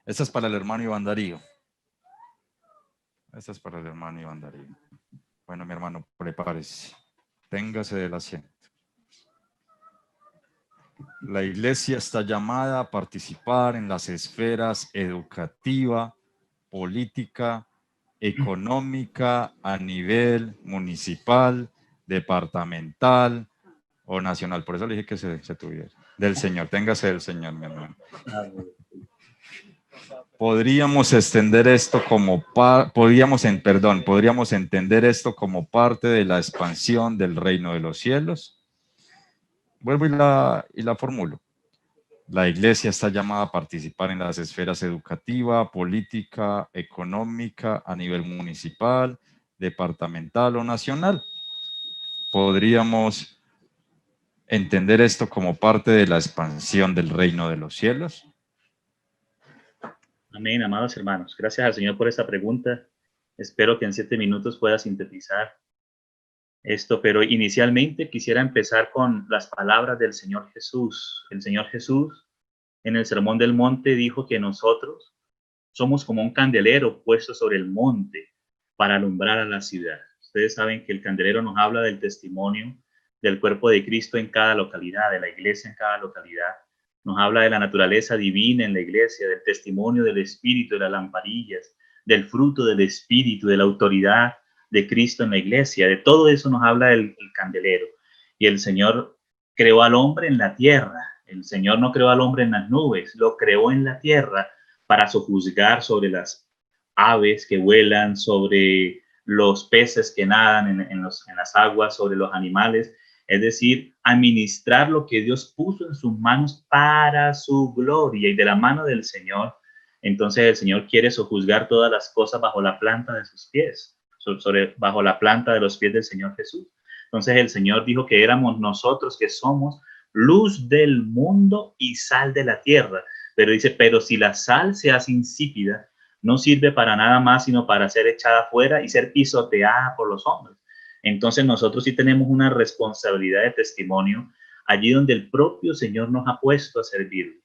Esta es para el hermano Iván Darío. Esta es para el hermano Iván Darío. Bueno, mi hermano, prepárese. Téngase del asiento. La iglesia está llamada a participar en las esferas educativa, política, económica a nivel municipal, departamental o nacional. Por eso le dije que se tuviera. Del Señor, téngase del Señor, mi hermano. Podríamos extender esto como podríamos entender esto como parte de la expansión del reino de los cielos. Vuelvo y la formulo. La iglesia está llamada a participar en las esferas educativa, política, económica, a nivel municipal, departamental o nacional. Podríamos entender esto como parte de la expansión del reino de los cielos. Amén, amados hermanos. Gracias al Señor por esta pregunta. Espero que en 7 minutos pueda sintetizar esto, pero inicialmente quisiera empezar con las palabras del Señor Jesús. El Señor Jesús en el Sermón del Monte dijo que nosotros somos como un candelero puesto sobre el monte para alumbrar a la ciudad. Ustedes saben que el candelero nos habla del testimonio del cuerpo de Cristo en cada localidad, de la iglesia en cada localidad. Nos habla de la naturaleza divina en la iglesia, del testimonio del Espíritu, de las lamparillas, del fruto del Espíritu, de la autoridad de Cristo en la iglesia. De todo eso nos habla el candelero. Y el Señor creó al hombre en la tierra. El Señor no creó al hombre en las nubes, lo creó en la tierra para sojuzgar sobre las aves que vuelan, sobre los peces que nadan en las aguas, sobre los animales. Es decir, administrar lo que Dios puso en sus manos para su gloria y de la mano del Señor. Entonces el Señor quiere sojuzgar todas las cosas bajo la planta de sus pies, bajo la planta de los pies del Señor Jesús. Entonces el Señor dijo que éramos nosotros que somos luz del mundo y sal de la tierra. Pero dice, pero si la sal se hace insípida, no sirve para nada más sino para ser echada fuera y ser pisoteada por los hombres. Entonces nosotros sí tenemos una responsabilidad de testimonio allí donde el propio Señor nos ha puesto a servir.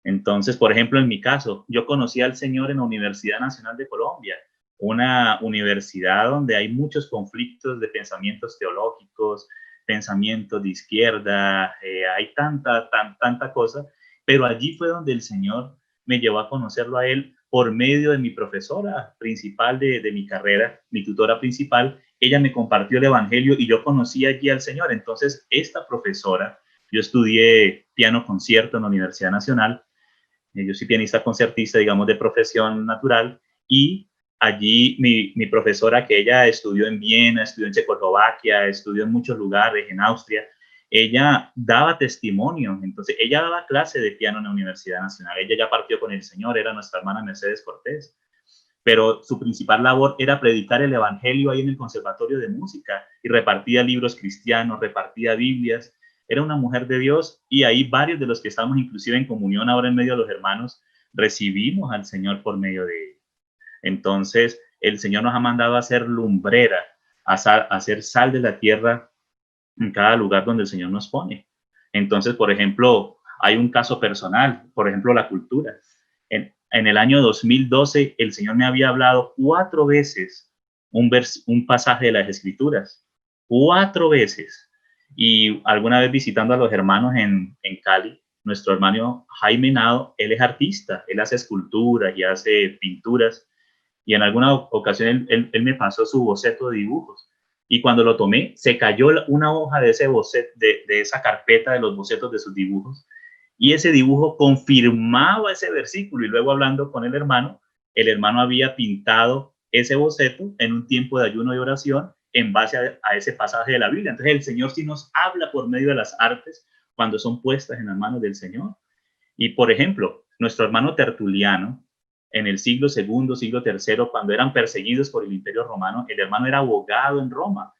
Entonces, por ejemplo, en mi caso, yo conocí al Señor en la Universidad Nacional de Colombia, una universidad donde hay muchos conflictos de pensamientos teológicos, pensamientos de izquierda, hay tanta cosa, pero allí fue donde el Señor me llevó a conocerlo a Él por medio de mi profesora principal de mi carrera, mi tutora principal. Ella me compartió el Evangelio y yo conocí allí al Señor. Entonces, esta profesora, yo estudié piano concierto en la Universidad Nacional. Yo soy pianista concertista, digamos, de profesión natural, y allí mi profesora, que ella estudió en Viena, estudió en Checoslovaquia, estudió en muchos lugares, en Austria, ella daba testimonio. Entonces ella daba clase de piano en la Universidad Nacional. Ella ya partió con el Señor, era nuestra hermana Mercedes Cortés, pero su principal labor era predicar el Evangelio ahí en el Conservatorio de Música, y repartía libros cristianos, repartía Biblias. Era una mujer de Dios, y ahí varios de los que estamos inclusive en comunión ahora en medio de los hermanos, recibimos al Señor por medio de ella. Entonces, el Señor nos ha mandado a ser lumbrera, a hacer sal de la tierra en cada lugar donde el Señor nos pone. Entonces, por ejemplo, hay un caso personal, por ejemplo, la cultura. En el año 2012, el Señor me había hablado 4 veces un pasaje de las Escrituras, 4 veces. Y alguna vez visitando a los hermanos en Cali, nuestro hermano Jaime Nado, él es artista, él hace esculturas y hace pinturas, y en alguna ocasión él me pasó su boceto de dibujos, y cuando lo tomé, se cayó una hoja de ese boceto, de esa carpeta de los bocetos de sus dibujos, y ese dibujo confirmaba ese versículo. Y luego, hablando con el hermano había pintado ese boceto en un tiempo de ayuno y oración en base a ese pasaje de la Biblia. Entonces el Señor sí nos habla por medio de las artes cuando son puestas en las manos del Señor. Y por ejemplo, nuestro hermano Tertuliano, en el siglo II, siglo III, cuando eran perseguidos por el Imperio Romano, el hermano era abogado en Roma,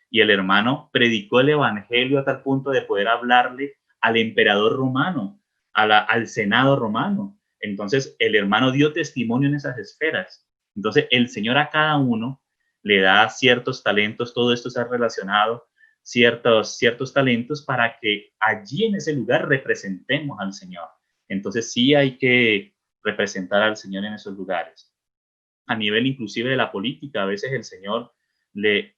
y el hermano predicó el Evangelio a tal punto de poder hablarle al emperador romano, al Senado romano. Entonces el hermano dio testimonio en esas esferas. Entonces el Señor a cada uno le da ciertos talentos, todo esto se ha relacionado, ciertos talentos para que allí en ese lugar representemos al Señor. Entonces sí hay que representar al Señor en esos lugares. A nivel inclusive de la política, a veces el Señor le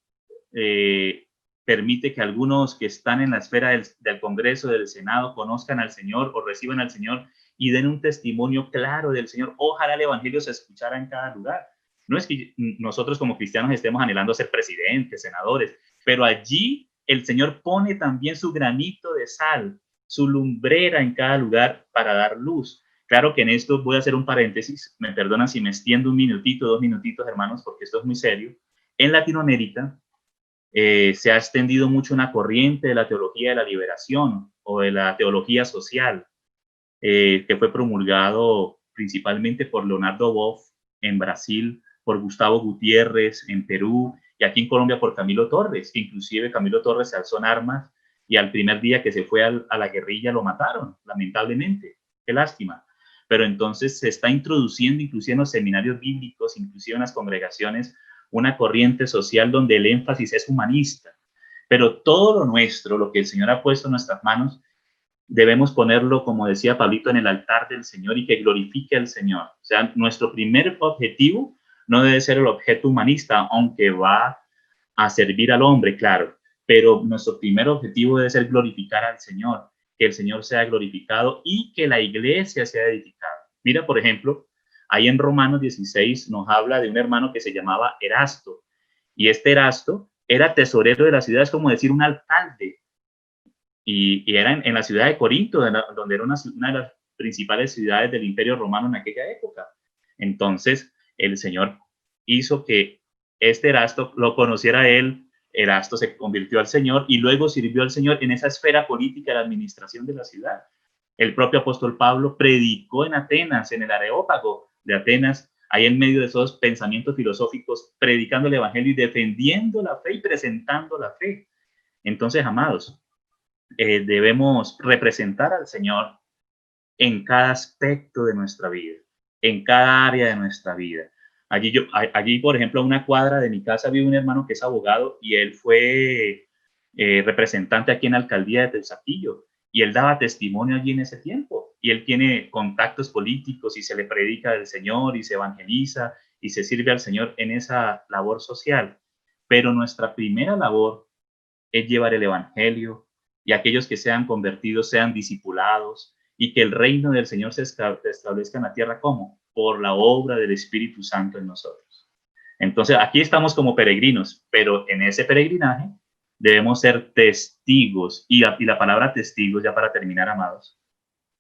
permite que algunos que están en la esfera del Congreso, del Senado, conozcan al Señor o reciban al Señor y den un testimonio claro del Señor. Ojalá el Evangelio se escuchara en cada lugar. No es que nosotros como cristianos estemos anhelando ser presidentes, senadores, pero allí el Señor pone también su granito de sal, su lumbrera en cada lugar para dar luz. Claro que en esto voy a hacer un paréntesis, me perdonan si me extiendo un minutito, 2 minutitos, hermanos, porque esto es muy serio. En Latinoamérica se ha extendido mucho una corriente de la teología de la liberación o de la teología social, que fue promulgado principalmente por Leonardo Boff en Brasil, por Gustavo Gutiérrez en Perú y aquí en Colombia por Camilo Torres, que inclusive Camilo Torres se alzó en armas y al primer día que se fue a la guerrilla lo mataron, lamentablemente. Qué lástima. Pero entonces se está introduciendo, inclusive en los seminarios bíblicos, inclusive en las congregaciones, una corriente social donde el énfasis es humanista. Pero todo lo nuestro, lo que el Señor ha puesto en nuestras manos, debemos ponerlo, como decía Pablito, en el altar del Señor y que glorifique al Señor. O sea, nuestro primer objetivo no debe ser el objeto humanista, aunque va a servir al hombre, claro, pero nuestro primer objetivo debe ser glorificar al Señor, que el Señor sea glorificado y que la iglesia sea edificada. Mira, por ejemplo, ahí en Romanos 16 nos habla de un hermano que se llamaba Erasto, y este Erasto era tesorero de la ciudad, es como decir un alcalde, y era en la ciudad de Corinto, donde era una de las principales ciudades del Imperio Romano en aquella época. Entonces, el Señor hizo que este Erasto lo conociera él, Erasto se convirtió al Señor y luego sirvió al Señor en esa esfera política de la administración de la ciudad. El propio apóstol Pablo predicó en Atenas, en el Areópago de Atenas, ahí en medio de esos pensamientos filosóficos, predicando el Evangelio y defendiendo la fe y presentando la fe. Entonces, amados, debemos representar al Señor en cada aspecto de nuestra vida, en cada área de nuestra vida. Allí, por ejemplo, a una cuadra de mi casa vive un hermano que es abogado y él fue representante aquí en la alcaldía de Teusaquillo y él daba testimonio allí en ese tiempo y él tiene contactos políticos y se le predica del Señor y se evangeliza y se sirve al Señor en esa labor social. Pero nuestra primera labor es llevar el Evangelio y aquellos que sean convertidos sean discipulados y que el reino del Señor se establezca en la tierra. ¿Cómo? Por la obra del Espíritu Santo en nosotros. Entonces, aquí estamos como peregrinos, pero en ese peregrinaje debemos ser testigos. Y la palabra testigos, ya para terminar, amados,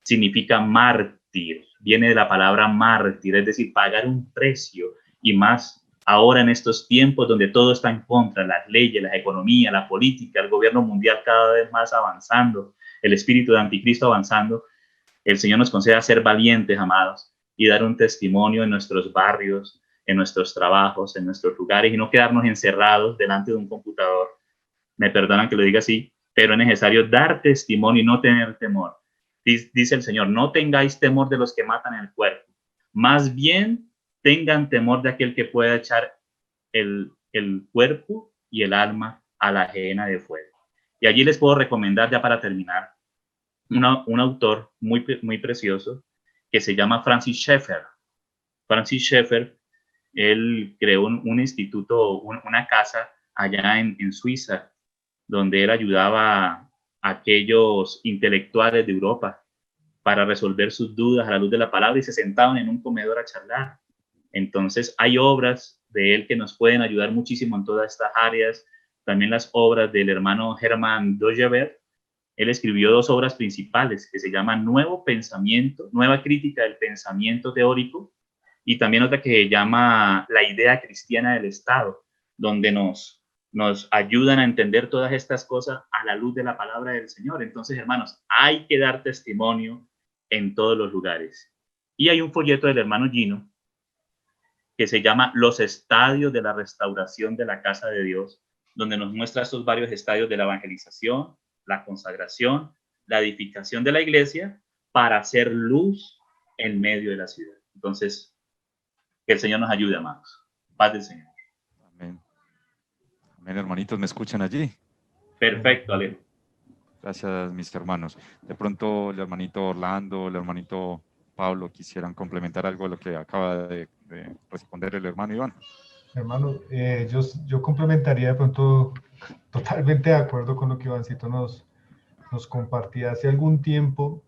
significa mártir. Viene de la palabra mártir, es decir, pagar un precio y más ahora en estos tiempos donde todo está en contra, las leyes, la economía, la política, el gobierno mundial cada vez más avanzando, el espíritu de anticristo avanzando, el Señor nos conceda ser valientes, amados, y dar un testimonio en nuestros barrios, en nuestros trabajos, en nuestros lugares, y no quedarnos encerrados delante de un computador. Me perdonan que lo diga así, pero es necesario dar testimonio y no tener temor. Dice el Señor, no tengáis temor de los que matan el cuerpo, más bien tengan temor de aquel que pueda echar el cuerpo y el alma a la ajena de fuego. Y allí les puedo recomendar, ya para terminar, un autor muy precioso que se llama Francis Schaeffer. Francis Schaeffer, él creó un instituto, una casa allá en Suiza, donde él ayudaba a aquellos intelectuales de Europa para resolver sus dudas a la luz de la palabra y se sentaban en un comedor a charlar. Entonces, hay obras de él que nos pueden ayudar muchísimo en todas estas áreas. También las obras del hermano Hermann Dojebert. Él escribió 2 obras principales que se llaman Nuevo Pensamiento, Nueva Crítica del Pensamiento Teórico, y también otra que se llama La Idea Cristiana del Estado, donde nos ayudan a entender todas estas cosas a la luz de la palabra del Señor. Entonces, hermanos, hay que dar testimonio en todos los lugares. Y hay un folleto del hermano Gino que se llama Los Estadios de la Restauración de la Casa de Dios, donde nos muestra estos varios estadios de la evangelización, la consagración, la edificación de la iglesia para hacer luz en medio de la ciudad. Entonces, que el Señor nos ayude, amados. Paz del Señor. Amén. Amén, hermanitos, ¿me escuchan allí? Perfecto, Alejo. Gracias, mis hermanos. De pronto, el hermanito Orlando, el hermanito Pablo quisieran complementar algo de lo que acaba de responder el hermano Iván. Hermano, yo complementaría de pronto totalmente de acuerdo con lo que Ivancito nos compartía hace algún tiempo,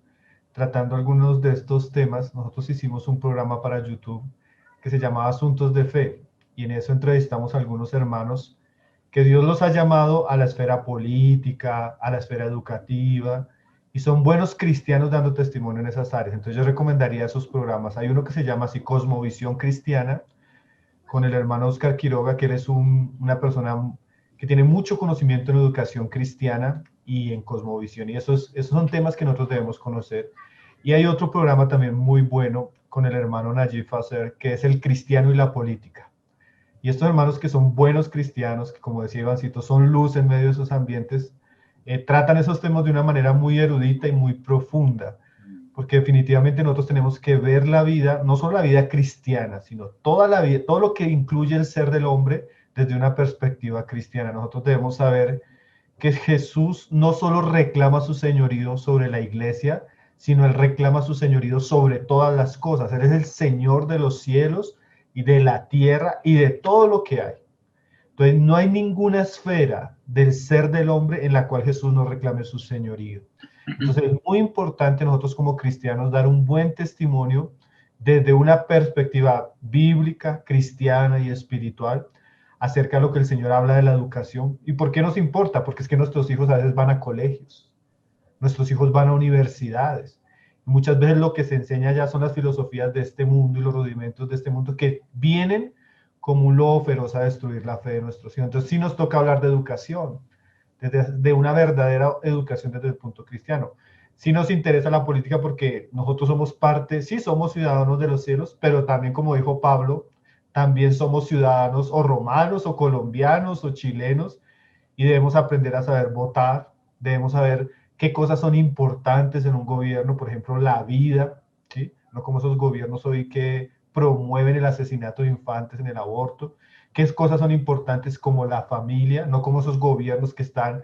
tratando algunos de estos temas. Nosotros hicimos un programa para YouTube que se llamaba Asuntos de Fe, y en eso entrevistamos a algunos hermanos que Dios los ha llamado a la esfera política, a la esfera educativa, y son buenos cristianos dando testimonio en esas áreas. Entonces yo recomendaría esos programas. Hay uno que se llama así Cosmovisión Cristiana, con el hermano Oscar Quiroga, que él es una persona que tiene mucho conocimiento en educación cristiana y en cosmovisión, y esos son temas que nosotros debemos conocer. Y hay otro programa también muy bueno con el hermano Najib Fazer, que es El Cristiano y la Política. Y estos hermanos que son buenos cristianos, que como decía Ivancito, son luz en medio de esos ambientes, tratan esos temas de una manera muy erudita y muy profunda, porque definitivamente nosotros tenemos que ver la vida, no solo la vida cristiana, sino toda la vida, todo lo que incluye el ser del hombre desde una perspectiva cristiana. Nosotros debemos saber que Jesús no solo reclama su señorío sobre la iglesia, sino él reclama su señorío sobre todas las cosas. Él es el Señor de los cielos y de la tierra y de todo lo que hay. Entonces no hay ninguna esfera del ser del hombre en la cual Jesús no reclame su señorío. Entonces es muy importante nosotros como cristianos dar un buen testimonio desde una perspectiva bíblica, cristiana y espiritual acerca de lo que el Señor habla de la educación. ¿Y por qué nos importa? Porque es que nuestros hijos a veces van a colegios, nuestros hijos van a universidades. Y muchas veces lo que se enseña ya son las filosofías de este mundo y los rudimentos de este mundo que vienen como un lobo feroz a destruir la fe de nuestros hijos. Entonces sí nos toca hablar de educación, de una verdadera educación desde el punto cristiano. Sí nos interesa la política porque nosotros somos parte, sí somos ciudadanos de los cielos, pero también, como dijo Pablo, también somos ciudadanos o romanos o colombianos o chilenos, y debemos aprender a saber votar, debemos saber qué cosas son importantes en un gobierno, por ejemplo, la vida, ¿sí? No como esos gobiernos hoy que promueven el asesinato de infantes en el aborto, qué cosas son importantes como la familia, no como esos gobiernos que están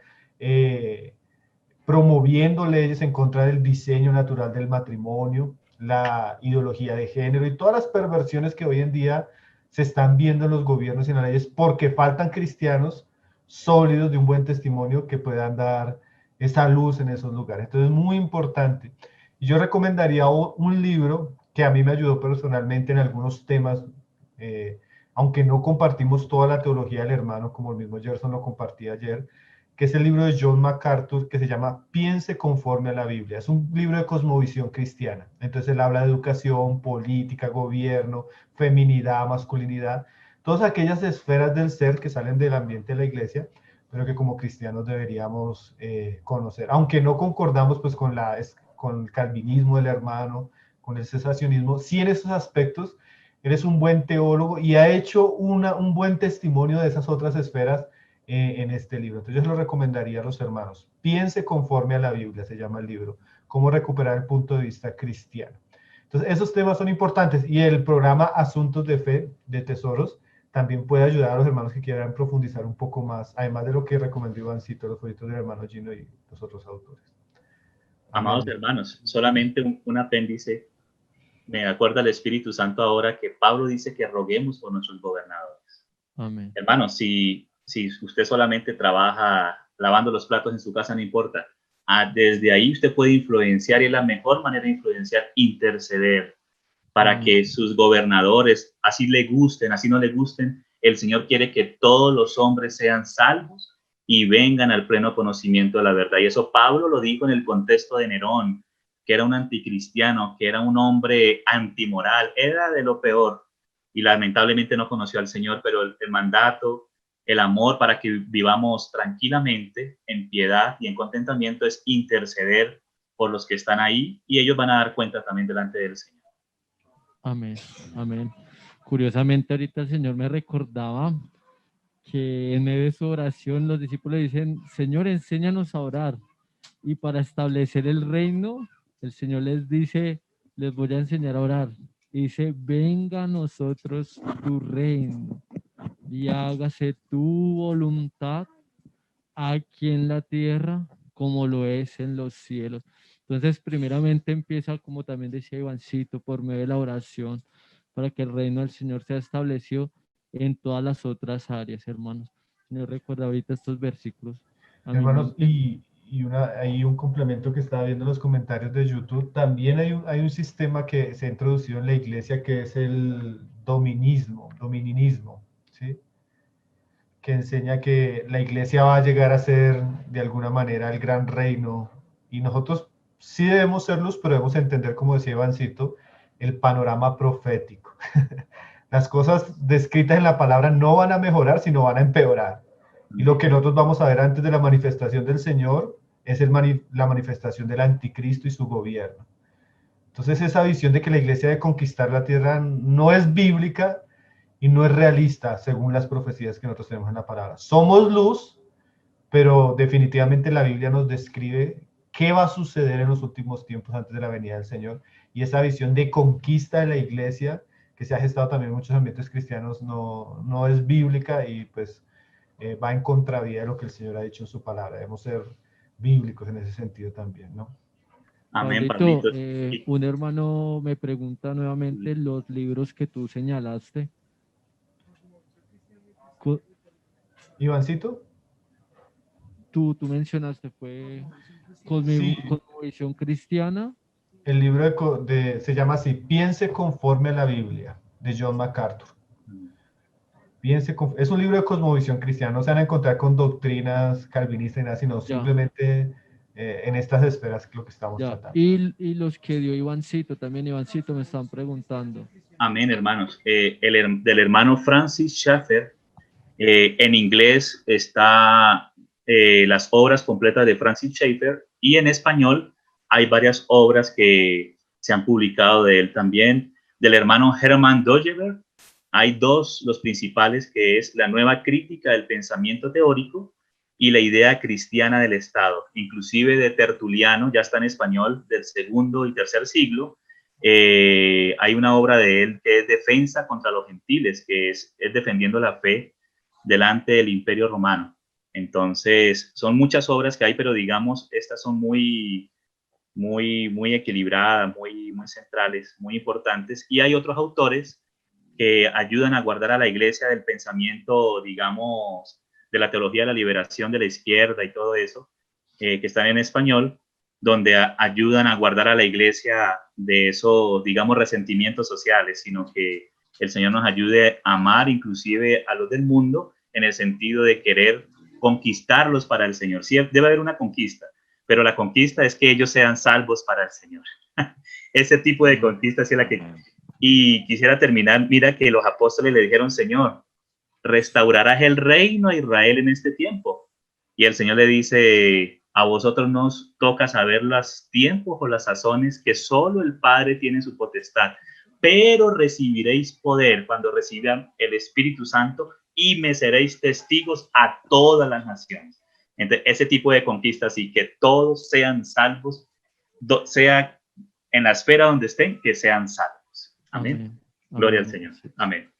promoviendo leyes en contra del diseño natural del matrimonio, la ideología de género y todas las perversiones que hoy en día se están viendo en los gobiernos y en las leyes porque faltan cristianos sólidos de un buen testimonio que puedan dar esa luz en esos lugares. Entonces es muy importante. Y yo recomendaría un libro que a mí me ayudó personalmente en algunos temas, aunque no compartimos toda la teología del hermano, como el mismo Gerson lo compartía ayer, que es el libro de John MacArthur, que se llama Piense conforme a la Biblia. Es un libro de cosmovisión cristiana. Entonces él habla de educación, política, gobierno, feminidad, masculinidad, todas aquellas esferas del ser que salen del ambiente de la iglesia, pero que como cristianos deberíamos conocer. Aunque no concordamos pues con el calvinismo del hermano, con el cesacionismo, sí en esos aspectos eres un buen teólogo y ha hecho un buen testimonio de esas otras esferas en este libro. Entonces yo se lo recomendaría a los hermanos. Piense conforme a la Biblia, se llama el libro. Cómo recuperar el punto de vista cristiano. Entonces esos temas son importantes y el programa Asuntos de Fe de Tesoros también puede ayudar a los hermanos que quieran profundizar un poco más, además de lo que recomendó Ivancito, los folletos del hermano Gino y los otros autores. Amados Amén. hermanos, solamente un apéndice. Me acuerda el Espíritu Santo ahora que Pablo dice que roguemos por nuestros gobernadores. Amén. Hermanos, si usted solamente trabaja lavando los platos en su casa, no importa. Desde ahí usted puede influenciar y es la mejor manera de influenciar, interceder para que sus gobernadores, así le gusten, así no le gusten, el Señor quiere que todos los hombres sean salvos y vengan al pleno conocimiento de la verdad. Y eso Pablo lo dijo en el contexto de Nerón, que era un anticristiano, que era un hombre antimoral, era de lo peor y lamentablemente no conoció al Señor, pero el mandato, el amor para que vivamos tranquilamente, en piedad y en contentamiento es interceder por los que están ahí y ellos van a dar cuenta también delante del Señor. Amén, amén. Curiosamente, ahorita el Señor me recordaba que en medio de su oración los discípulos dicen, Señor, enséñanos a orar. Y para establecer el reino, el Señor les dice, les voy a enseñar a orar. Y dice, venga a nosotros tu reino y hágase tu voluntad aquí en la tierra como lo es en los cielos. Entonces, primeramente empieza, como también decía Ivancito, por medio de la oración, para que el reino del Señor sea establecido en todas las otras áreas, hermanos. Señor, recuerda ahorita estos versículos a mi Hermanos, mente. hay un complemento que estaba viendo en los comentarios de YouTube. También hay un sistema que se ha introducido en la iglesia que es el domininismo, ¿sí? Que enseña que la iglesia va a llegar a ser de alguna manera el gran reino y nosotros sí debemos serlos, pero debemos entender, como decía Ivancito, el panorama profético. Las cosas descritas en la palabra no van a mejorar, sino van a empeorar. Y lo que nosotros vamos a ver antes de la manifestación del Señor es la manifestación del anticristo y su gobierno. Entonces esa visión de que la iglesia debe conquistar la tierra no es bíblica y no es realista según las profecías que nosotros tenemos en la palabra. Somos luz, pero definitivamente la Biblia nos describe qué va a suceder en los últimos tiempos antes de la venida del Señor. Y esa visión de conquista de la iglesia, que se ha gestado también en muchos ambientes cristianos, no es bíblica y pues va en contravía de lo que el Señor ha dicho en su palabra. Debemos ser bíblicos en ese sentido también, ¿no? Amén, Pablito, Pablito. Y- un hermano me pregunta nuevamente los libros que tú señalaste. Co- Ivancito. Tú mencionaste, fue Sí, Cosmovisión Cristiana. el libro se llama así, Piense conforme a la Biblia, de John MacArthur. Es un libro de cosmovisión cristiana, no se van a encontrar con doctrinas calvinistas ni nada, sino Ya, simplemente en estas esferas que lo que estamos ya. tratando. Y los que dio Ivancito, también Ivancito me están preguntando. Amén, hermanos. Del hermano Francis Schaeffer, en inglés está las obras completas de Francis Schaeffer y en español hay varias obras que se han publicado de él también. Del hermano Hermann Dogeberg hay dos, los principales, que es la nueva crítica del pensamiento teórico y la idea cristiana del Estado, inclusive de Tertuliano, ya está en español, del segundo y tercer siglo. Hay una obra de él que es Defensa contra los Gentiles, que es defendiendo la fe delante del Imperio Romano. Entonces, son muchas obras que hay, pero digamos, estas son muy equilibradas, muy centrales, muy importantes. Y hay otros autores que ayudan a guardar a la iglesia del pensamiento, digamos, de la teología de la liberación de la izquierda y todo eso, que están en español, donde ayudan a guardar a la iglesia de esos, digamos, resentimientos sociales, sino que el Señor nos ayude a amar inclusive a los del mundo en el sentido de querer conquistarlos para el Señor. Sí, debe haber una conquista, pero la conquista es que ellos sean salvos para el Señor. Ese tipo de conquista es la que... Y quisiera terminar, mira que los apóstoles le dijeron, Señor, restaurarás el reino a Israel en este tiempo. Y el Señor le dice, a vosotros nos toca saber los tiempos o las sazones que solo el Padre tiene su potestad, pero recibiréis poder cuando reciban el Espíritu Santo y me seréis testigos a todas las naciones. Entonces, ese tipo de conquistas y que todos sean salvos, sea en la esfera donde estén, que sean salvos. Amén. Amén. Gloria al Amén. Señor. Amén.